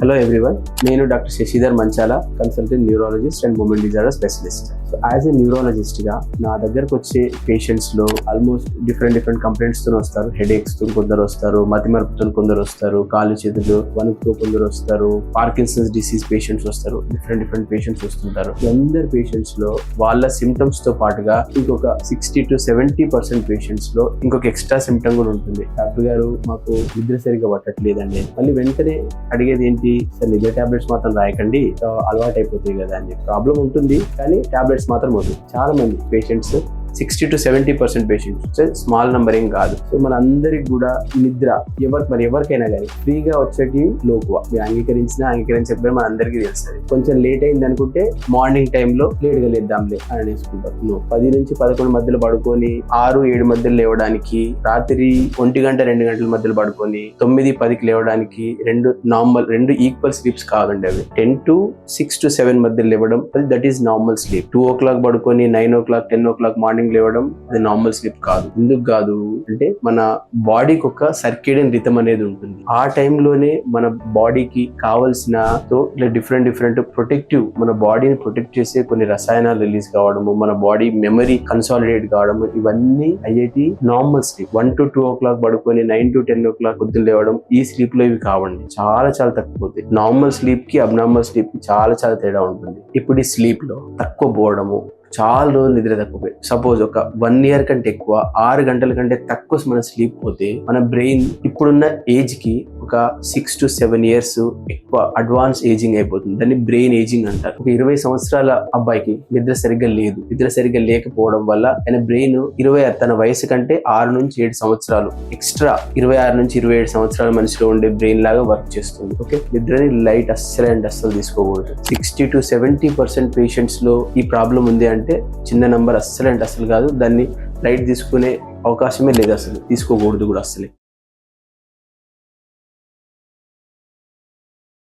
Hello everyone, నేను doctor Shashidhar Manchala, consultant neurologist and movement disorder specialist. So as a neurologist గా నా దగ్గరకు వచ్చే పేషెంట్స్ లో ఆల్మోస్ట్ డిఫరెంట్ కంప్లైంట్స్ తో వస్తారు. హెడేక్స్ తో కొందరు వస్తారు, మతిమరుపుతో కొందరు వస్తారు, కాళ్ళు చేతులు వణుకుతో కొందరు వస్తారు, పార్కిన్సన్స్ డిసీజ్ పేషెంట్స్ వస్తారు, డిఫరెంట్ పేషెంట్స్ వస్తుంటారు. అందరు పేషెంట్స్ లో వాళ్ళ సిమ్టమ్స్ తో పాటుగా ఇంకొక 60 to 70% పేషెంట్స్ లో ఇంకొక ఎక్స్ట్రా సిమ్టమ్ కూడా ఉంటుంది. డాక్టర్ గారు మాకు నిద్ర సరిగ్గా పట్టట్లేదండి. మళ్ళీ వెంటనే అడిగేది ఏంటి, సార్ నిద్ర టాబ్లెట్స్ మాత్రం రాయకండి, అలవాటు అయిపోతాయి కదా అని చెప్పి. ప్రాబ్లం ఉంటుంది కానీ టాబ్లెట్స్ మాత్రం వద్దు. చాలా మంది patients 60 to 70% patients, small number ఏం కాదు. సో మన అందరికి కూడా నిద్ర ఎవరికైనా కానీ ఫ్రీగా వచ్చేటి లోకువ. మీరు అంగీకరించకపోయినా మన అందరికీ తెలుస్తుంది. కొంచెం లేట్ అయింది అనుకుంటే మార్నింగ్ టైంలో లేట్గా లేద్దాంలే అని అనేసుకుంటారు. 10 నుంచి 11 మధ్యలో పడుకొని 6-7 మధ్యలో లేవడానికి, రాత్రి 1 గంట 2 గంటల మధ్యలో పడుకొని 9-10కి లేవడానికి రెండు ఈక్వల్ స్లీప్స్ కాదండి. అవి 10 to 6 to 7 మధ్యలో లేవడం, that is normal sleep. 2 o'clock పడుకొని 9 o'clock 10 o'clock మార్నింగ్ లేవడం అది నార్మల్ స్లీప్ కాదు. ఎందుకు కాదు అంటే మన బాడీకి ఒక సర్కేడియన్ రిథమ్ అనేది ఉంటుంది. ఆ టైంలోనే మన బాడీకి కావాల్సిన డిఫరెంట్ ప్రొటెక్టివ్, మన బాడీని ప్రొటెక్ట్ చేసే కొన్ని రసాయనాలు రిలీజ్ కావడము, మన బాడీ మెమరీ కన్సాలిడేట్ కావడము, ఇవన్నీ అయ్యేటి నార్మల్ స్లీప్. 1 to 2 o'clock పడుకొని 9 to 10 o'clock పొద్దున్న లేవడం, ఈ స్లీప్ లో ఇవి కావండి. చాలా తక్కువ. నార్మల్ స్లీప్ కి అబ్నార్మల్ స్లీప్ కి చాలా తేడా ఉంటుంది. ఇప్పుడు ఈ స్లీప్ లో తక్కువ పోవడము, చాలా రోజులు నిద్ర తక్కువ, సపోజ్ ఒక 1 year కంటే ఎక్కువ 6 గంటల కంటే తక్కువ మన స్లీప్ పోతే మన బ్రెయిన్ ఇప్పుడున్న ఏజ్ కి ఒక 6 to 7 years ఎక్కువ అడ్వాన్స్ ఏజింగ్ అయిపోతుంది. దాన్ని బ్రెయిన్ ఏజింగ్ అంటారు. ఒక 20 సంవత్సరాల అబ్బాయికి నిద్ర సరిగ్గా లేకపోవడం వల్ల ఆయన బ్రెయిన్ తన వయసు కంటే 6 నుంచి 7 సంవత్సరాలు ఎక్స్ట్రా 26 నుంచి 27 సంవత్సరాల మనిషిలో ఉండే బ్రెయిన్ లాగా వర్క్ చేస్తుంది. ఓకే, నిద్రని లైట్ అస్సలు తీసుకోకూడదు. 60 to 70% పేషెంట్స్ లో ఈ ప్రాబ్లం ఉంది అంటే చిన్న నంబర్ అస్సలు కాదు. దాన్ని లైట్ తీసుకునే అవకాశమే లేదు, అసలు తీసుకోకూడదు కూడా అస్సలే.